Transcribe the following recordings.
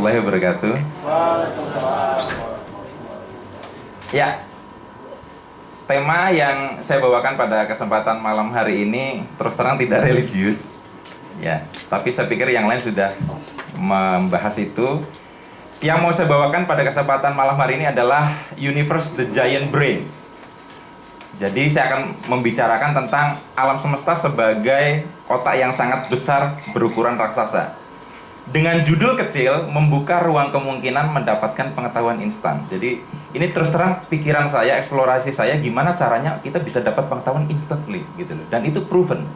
warahmatullahi wabarakatuh. Ya, tema yang saya bawakan pada kesempatan malam hari ini terus terang tidak religius. Ya, tapi saya pikir yang lain sudah membahas itu. Yang mau saya bawakan pada kesempatan malam hari ini adalah Universe the Giant Brain. Jadi saya akan membicarakan tentang alam semesta sebagai otak yang sangat besar berukuran raksasa. Dengan judul kecil, membuka ruang kemungkinan mendapatkan pengetahuan instan. Jadi ini terus terang pikiran saya, eksplorasi saya, gimana caranya kita bisa dapat pengetahuan instantly gitu loh. Dan itu proven.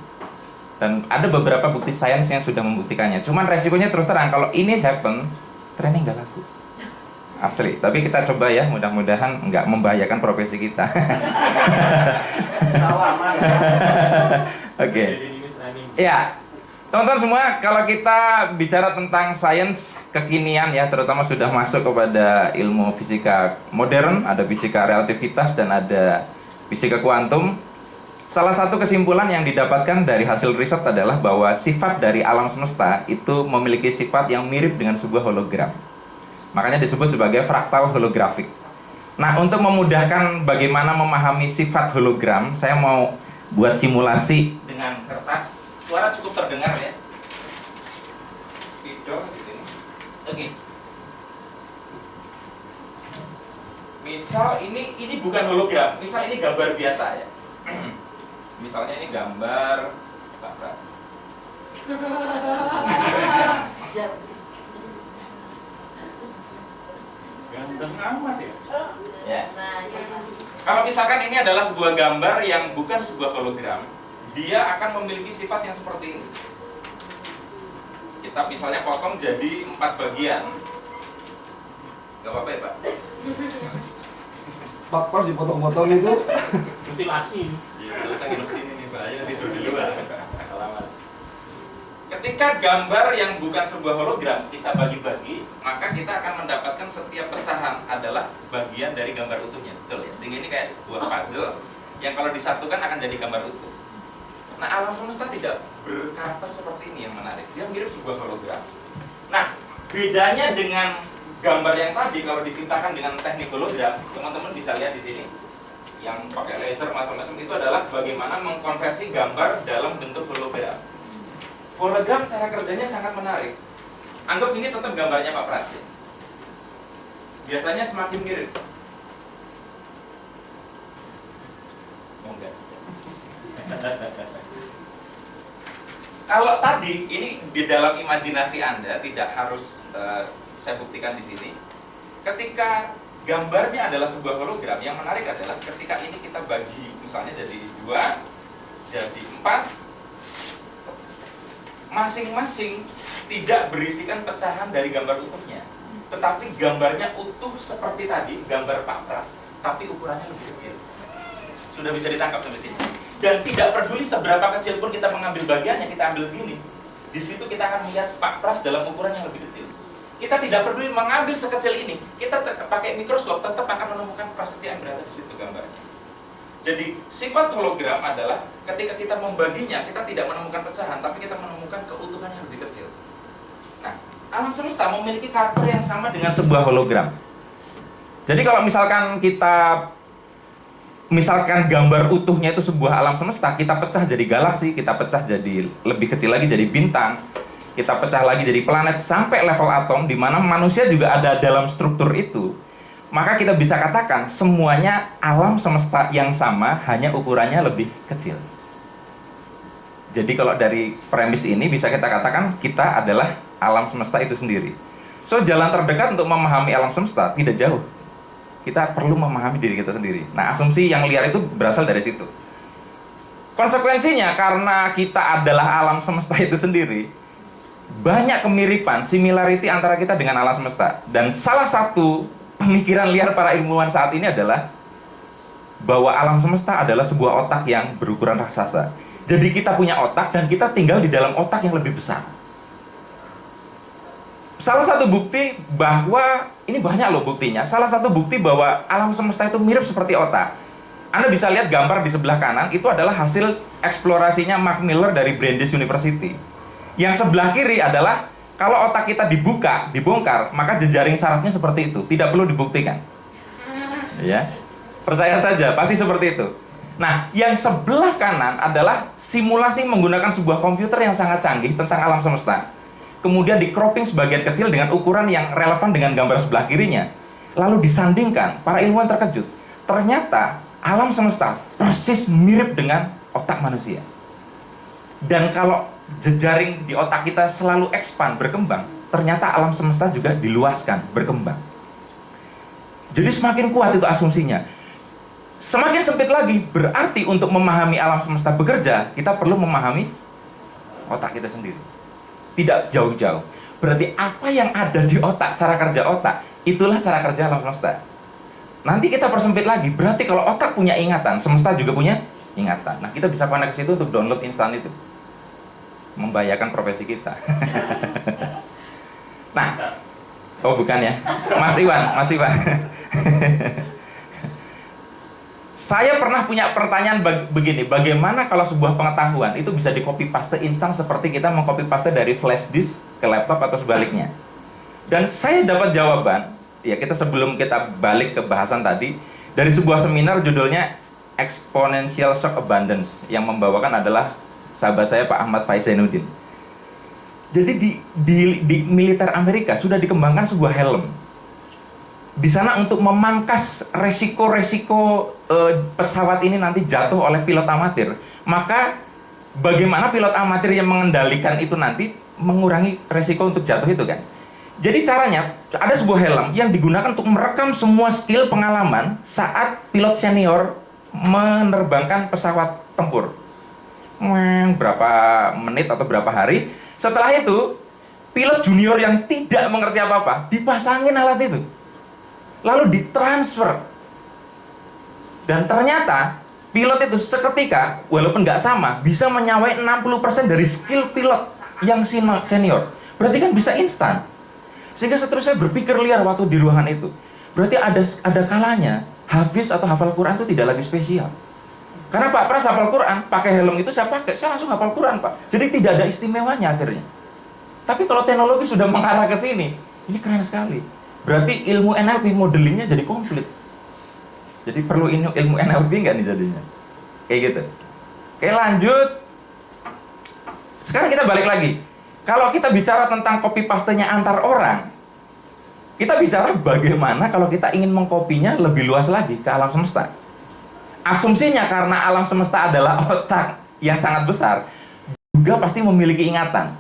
Dan ada beberapa bukti sains yang sudah membuktikannya. Cuman resikonya terus terang, kalau ini happen, training nggak laku. Asli, tapi kita coba ya, mudah-mudahan nggak membahayakan profesi kita. Oke. Ya, teman-teman semua, kalau kita bicara tentang sains kekinian ya, terutama sudah masuk kepada ilmu fisika modern, ada fisika relativitas dan ada fisika kuantum. Salah satu kesimpulan yang didapatkan dari hasil riset adalah bahwa sifat dari alam semesta itu memiliki sifat yang mirip dengan sebuah hologram. Makanya disebut sebagai fraktal holografik. Nah, untuk memudahkan bagaimana memahami sifat hologram, saya mau buat simulasi dengan kertas. Suara cukup terdengar ya. Spidol di sini. Oke. Misal ini bukan hologram, misal ini gambar biasa ya. Misalnya ini gambar Pak Pras. Ganteng amat ya. Ya. Kalau misalkan ini adalah sebuah gambar yang bukan sebuah hologram, dia akan memiliki sifat yang seperti ini. Kita misalnya potong jadi 4 bagian. Gak apa-apa ya Pak? Pak Pras dipotong-potong itu mutilasi. Iya, terus nginep sini nih Pak, ayo tidur di luar. Selamat. Ketika gambar yang bukan sebuah hologram kita bagi-bagi, maka kita akan mendapatkan setiap pecahan adalah bagian dari gambar utuhnya, betul ya? Sehingga ini kayak sebuah puzzle yang kalau disatukan akan jadi gambar utuh. Nah, alam semesta tidak berkarakter seperti ini yang menarik. Dia mirip sebuah hologram. Nah, bedanya dengan gambar yang tadi kalau diciptakan dengan teknik hologram, teman-teman bisa lihat di sini. Yang pakai laser macam-macam itu adalah bagaimana mengkonversi gambar dalam bentuk hologram. Hologram cara kerjanya sangat menarik. Anggap ini tetap gambarnya Pak Pras ya. Biasanya semakin mirip. Oh enggak. Kalau tadi ini di dalam imajinasi Anda, tidak harus saya buktikan di sini. Ketika gambarnya adalah sebuah hologram, yang menarik adalah ketika ini kita bagi misalnya jadi 2, jadi 4, masing-masing tidak berisikan pecahan dari gambar utuhnya, tetapi gambarnya utuh seperti tadi, gambar Pak Pras, tapi ukurannya lebih kecil. Sudah bisa ditangkap sampai sini. Dan tidak peduli seberapa kecil pun kita mengambil bagiannya, kita ambil segini. Di situ kita akan melihat Pak Pras dalam ukuran yang lebih kecil. Kita tidak peduli mengambil sekecil ini, kita pakai mikroskop tetap akan menemukan prasetya yang berada di situ gambarnya. Jadi sifat hologram adalah ketika kita membaginya, kita tidak menemukan pecahan, tapi kita menemukan keutuhan yang lebih kecil. Nah, alam semesta memiliki karakter yang sama dengan sebuah hologram. Jadi kalau misalkan gambar utuhnya itu sebuah alam semesta, kita pecah jadi galaksi, kita pecah jadi lebih kecil lagi jadi bintang, kita pecah lagi jadi planet sampai level atom, di mana manusia juga ada dalam struktur itu. Maka kita bisa katakan semuanya alam semesta yang sama, hanya ukurannya lebih kecil. Jadi kalau dari premis ini bisa kita katakan kita adalah alam semesta itu sendiri. So jalan terdekat untuk memahami alam semesta tidak jauh. Kita perlu memahami diri kita sendiri. Nah, asumsi yang liar itu berasal dari situ. Konsekuensinya karena kita adalah alam semesta itu sendiri, banyak kemiripan, similarity antara kita dengan alam semesta. Dan salah satu pemikiran liar para ilmuwan saat ini adalah bahwa alam semesta adalah sebuah otak yang berukuran raksasa. Jadi kita punya otak dan kita tinggal di dalam otak yang lebih besar. Salah satu bukti bahwa, ini banyak loh buktinya, salah satu bukti bahwa alam semesta itu mirip seperti otak. Anda bisa lihat gambar di sebelah kanan, itu adalah hasil eksplorasinya Mark Miller dari Brandeis University. Yang sebelah kiri adalah Kalau otak kita dibongkar, maka jejaring sarafnya seperti itu, tidak perlu dibuktikan. Ya, percaya saja, pasti seperti itu. Nah, yang sebelah kanan adalah simulasi menggunakan sebuah komputer yang sangat canggih tentang alam semesta. Kemudian di cropping sebagian kecil dengan ukuran yang relevan dengan gambar sebelah kirinya. Lalu disandingkan, para ilmuwan terkejut. Ternyata alam semesta persis mirip dengan otak manusia. Dan kalau jejaring di otak kita selalu expand, berkembang, ternyata alam semesta juga diluaskan, berkembang. Jadi semakin kuat itu asumsinya. Semakin sempit lagi, berarti untuk memahami alam semesta bekerja, kita perlu memahami otak kita sendiri. Tidak jauh-jauh. Berarti apa yang ada di otak, cara kerja otak, itulah cara kerja alam semesta. Nanti kita persempit lagi, berarti kalau otak punya ingatan, semesta juga punya ingatan. Nah, kita bisa connect situ untuk download instan itu. Membahayakan profesi kita. Nah, oh bukan ya, Mas Iwan. Saya pernah punya pertanyaan begini, bagaimana kalau sebuah pengetahuan itu bisa di copy paste instan seperti kita mengcopy paste dari flash disk ke laptop atau sebaliknya? Dan saya dapat jawaban, ya sebelum kita balik ke bahasan tadi, dari sebuah seminar judulnya Exponential Shock Abundance, yang membawakan adalah sahabat saya Pak Ahmad Faizenuddin. Jadi di militer Amerika sudah dikembangkan sebuah helm. Di sana untuk memangkas resiko-resiko pesawat ini nanti jatuh oleh pilot amatir. Maka bagaimana pilot amatir yang mengendalikan itu nanti mengurangi resiko untuk jatuh itu kan? Jadi caranya ada sebuah helm yang digunakan untuk merekam semua skill pengalaman saat pilot senior menerbangkan pesawat tempur. Berapa menit atau berapa hari. Setelah itu pilot junior yang tidak mengerti apa-apa dipasangin alat itu, lalu ditransfer. Dan ternyata pilot itu seketika, walaupun nggak sama, bisa menyawai 60% dari skill pilot yang senior. Berarti kan bisa instan. Sehingga seterusnya berpikir liar waktu di ruangan itu. Berarti ada kalanya hafiz atau hafal Quran itu tidak lagi spesial. Karena Pak Pras hafal Quran, pakai helm itu saya pakai, saya langsung hafal Quran Pak. Jadi tidak ada istimewanya akhirnya. Tapi kalau teknologi sudah mengarah ke sini, ini keren sekali. Berarti ilmu NLP modelingnya jadi komplit. Jadi perlu ilmu NLP nggak nih jadinya? Kayak gitu. Oke, lanjut. Sekarang kita balik lagi. Kalau kita bicara tentang copy paste-nya antar orang, kita bicara bagaimana kalau kita ingin mengkopinya lebih luas lagi ke alam semesta. Asumsinya karena alam semesta adalah otak yang sangat besar, juga pasti memiliki ingatan.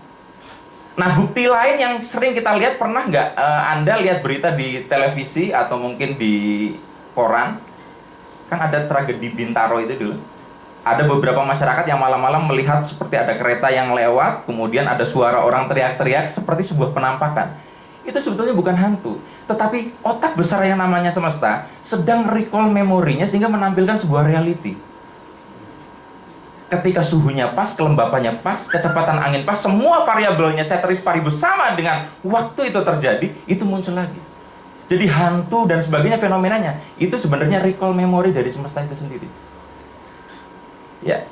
Nah, bukti lain yang sering kita lihat, pernah nggak Anda lihat berita di televisi atau mungkin di koran? Kan ada tragedi Bintaro itu dulu. Ada beberapa masyarakat yang malam-malam melihat seperti ada kereta yang lewat, kemudian ada suara orang teriak-teriak seperti sebuah penampakan. Itu sebetulnya bukan hantu, tetapi otak besar yang namanya semesta sedang recall memorinya sehingga menampilkan sebuah reality. Ketika suhunya pas, kelembapannya pas, kecepatan angin pas, semua variabelnya ceteris paribus sama dengan waktu itu terjadi, itu muncul lagi. Jadi hantu dan sebagainya fenomenanya itu sebenarnya recall memori dari semesta itu sendiri. Ya.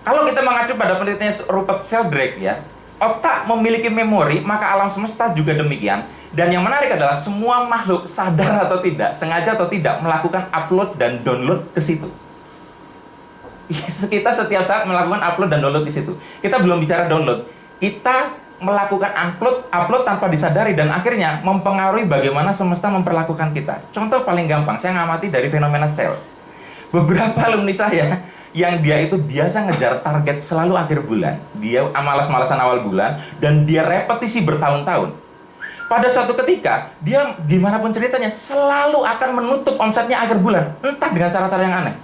Kalau kita mengacu pada penelitian Rupert Sheldrake ya, otak memiliki memori, maka alam semesta juga demikian. Dan yang menarik adalah semua makhluk sadar atau tidak, sengaja atau tidak, melakukan upload dan download ke situ. Kita setiap saat melakukan upload dan download di situ. Kita belum bicara download, kita melakukan upload tanpa disadari dan akhirnya mempengaruhi bagaimana semesta memperlakukan kita. Contoh paling gampang, saya ngamati dari fenomena sales. Beberapa alumni saya yang dia itu biasa ngejar target selalu akhir bulan, dia malas-malasan awal bulan, dan dia repetisi bertahun-tahun. Pada suatu ketika, dia gimana pun ceritanya selalu akan menutup omsetnya akhir bulan, entah dengan cara-cara yang aneh.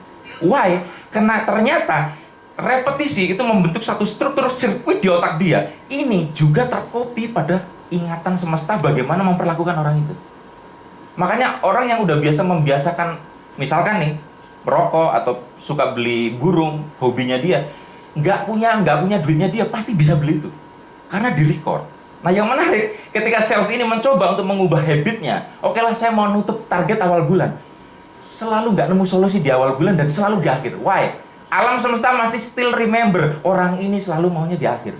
Why? Karena ternyata repetisi itu membentuk satu struktur sirkuit di otak dia. Ini juga terkopi pada ingatan semesta bagaimana memperlakukan orang itu. Makanya orang yang udah biasa membiasakan, misalkan nih, merokok atau suka beli burung, hobinya dia, nggak punya duitnya dia, pasti bisa beli itu. Karena di-record. Nah, yang menarik, ketika sales ini mencoba untuk mengubah habitnya, oke lah saya mau nutup target awal bulan. Selalu nggak nemu solusi di awal bulan dan selalu di akhir. Why? Alam semesta masih still remember, orang ini selalu maunya di akhir.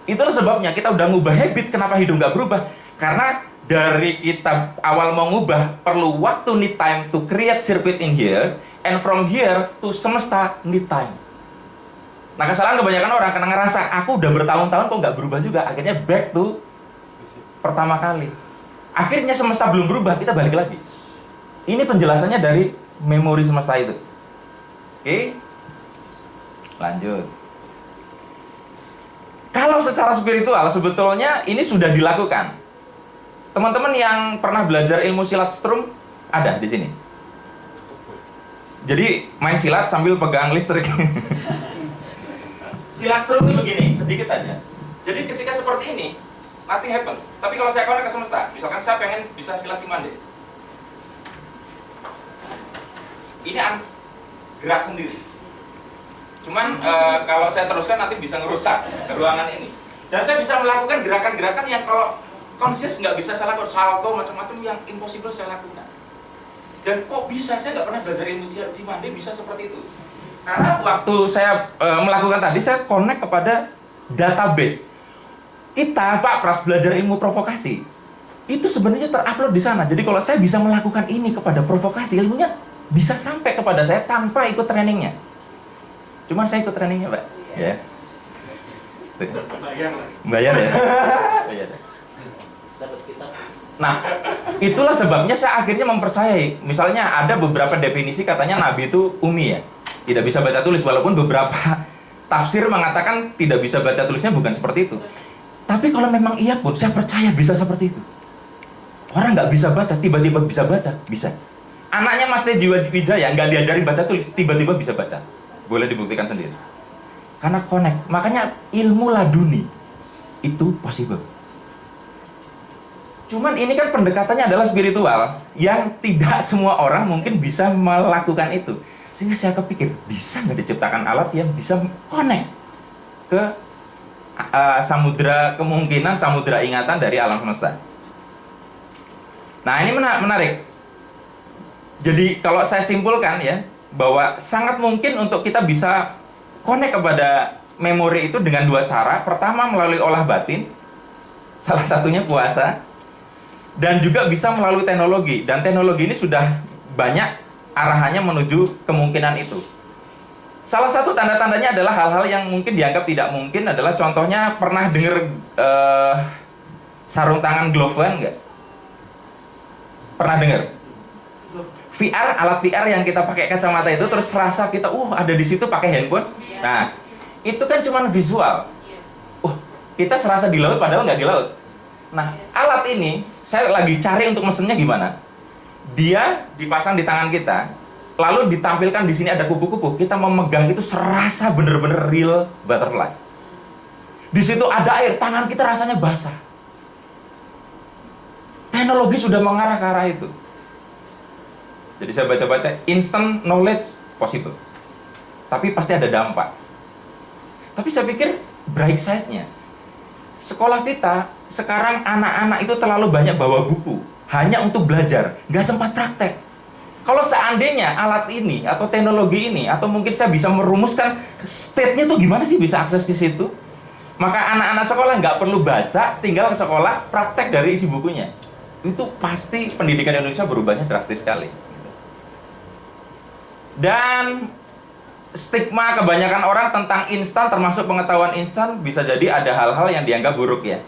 Itulah sebabnya kita udah ngubah habit, kenapa hidup nggak berubah? Karena dari kita awal mau ngubah, perlu waktu, need time to create circuit in here, and from here to semesta need time. Nah, kesalahan kebanyakan orang karena ngerasa, aku udah bertahun-tahun kok nggak berubah juga, akhirnya back to pertama kali. Akhirnya semesta belum berubah, kita balik lagi. Ini penjelasannya dari memori semesta itu. Oke? Lanjut. Kalau secara spiritual, sebetulnya ini sudah dilakukan. Teman-teman yang pernah belajar ilmu silat strum, ada di sini. Jadi, main silat sambil pegang listrik. Silat strum itu begini, sedikit aja. Jadi ketika seperti ini, nothing happen. Tapi kalau saya connect ke semesta, misalkan saya pengen bisa silat Cimande. Ini gerak sendiri. Cuman kalau saya teruskan nanti bisa ngerusak ruangan ini. Dan saya bisa melakukan gerakan-gerakan yang kalau conscious nggak bisa saya lakukan, salto macam-macam yang impossible saya lakukan. Dan kok bisa, saya nggak pernah belajar ilmu Cimande bisa seperti itu. Karena waktu saya melakukan tadi, saya connect kepada database. Kita, Pak Pras, belajar ilmu provokasi. Itu sebenarnya terupload di sana. Jadi kalau saya bisa melakukan ini kepada provokasi, ilmunya bisa sampai kepada saya tanpa ikut trainingnya. Cuman saya ikut trainingnya, Pak. Ya. Bayar ya? Bayar. Nah, itulah sebabnya saya akhirnya mempercayai. Misalnya ada beberapa definisi katanya Nabi itu umi ya. Tidak bisa baca tulis, walaupun beberapa tafsir mengatakan tidak bisa baca tulisnya bukan seperti itu. Tapi kalau memang iya pun, saya percaya bisa seperti itu. Orang nggak bisa baca, tiba-tiba bisa baca, bisa. Anaknya Mas Jiwa Wijaya nggak diajarin baca tulis, tiba-tiba bisa baca. Boleh dibuktikan sendiri. Karena connect. Makanya ilmu laduni itu possible. Cuman ini kan pendekatannya adalah spiritual, yang tidak semua orang mungkin bisa melakukan itu. Sehingga saya kepikir, bisa nggak diciptakan alat yang bisa connect ke samudra kemungkinan, samudra ingatan dari alam semesta. Nah, ini menarik. Jadi kalau saya simpulkan ya, bahwa sangat mungkin untuk kita bisa connect kepada memori itu dengan dua cara. Pertama melalui olah batin, salah satunya puasa, dan juga bisa melalui teknologi. Dan teknologi ini sudah banyak arahannya menuju kemungkinan itu. Salah satu tanda-tandanya adalah hal-hal yang mungkin dianggap tidak mungkin adalah contohnya pernah dengar sarung tangan Glovean nggak? Pernah dengar? VR, alat VR yang kita pakai kacamata itu terus rasa kita ada di situ pakai handphone. Nah, itu kan cuma visual. Kita serasa di laut padahal nggak di laut. Nah, alat ini saya lagi cari untuk mesennya gimana. Dia dipasang di tangan kita, lalu ditampilkan di sini ada kupu-kupu. Kita memegang itu serasa bener-bener real butterfly. Di situ ada air, tangan kita rasanya basah. Teknologi sudah mengarah ke arah itu. Jadi saya baca-baca, instant knowledge possible. Tapi pasti ada dampak. Tapi saya pikir bright side-nya. Sekolah kita, sekarang anak-anak itu terlalu banyak bawa buku. Hanya untuk belajar, nggak sempat praktek. Kalau seandainya alat ini, atau teknologi ini, atau mungkin saya bisa merumuskan state-nya tuh gimana sih bisa akses ke situ. Maka anak-anak sekolah nggak perlu baca, tinggal ke sekolah, praktek dari isi bukunya. Itu pasti pendidikan Indonesia berubahnya drastis sekali. Dan stigma kebanyakan orang tentang instan, termasuk pengetahuan instan, bisa jadi ada hal-hal yang dianggap buruk ya.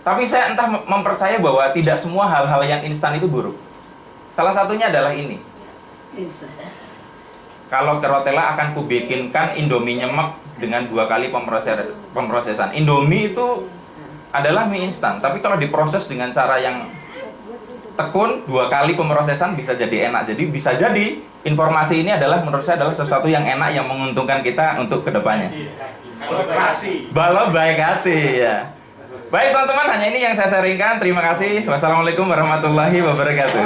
Tapi saya entah mempercaya bahwa tidak semua hal-hal yang instan itu buruk. Salah satunya adalah ini. Kalau Rotella akan kubikinkan Indomie nyemek dengan 2 kali pemrosesan. Indomie itu adalah mie instan, tapi kalau diproses dengan cara yang tekun, 2 kali pemrosesan bisa jadi enak. Jadi bisa jadi informasi ini adalah menurut saya adalah sesuatu yang enak yang menguntungkan kita untuk kedepannya. Kalau baik hati ya. Baik teman-teman, hanya ini yang saya sharingkan. Terima kasih. Wassalamualaikum warahmatullahi wabarakatuh.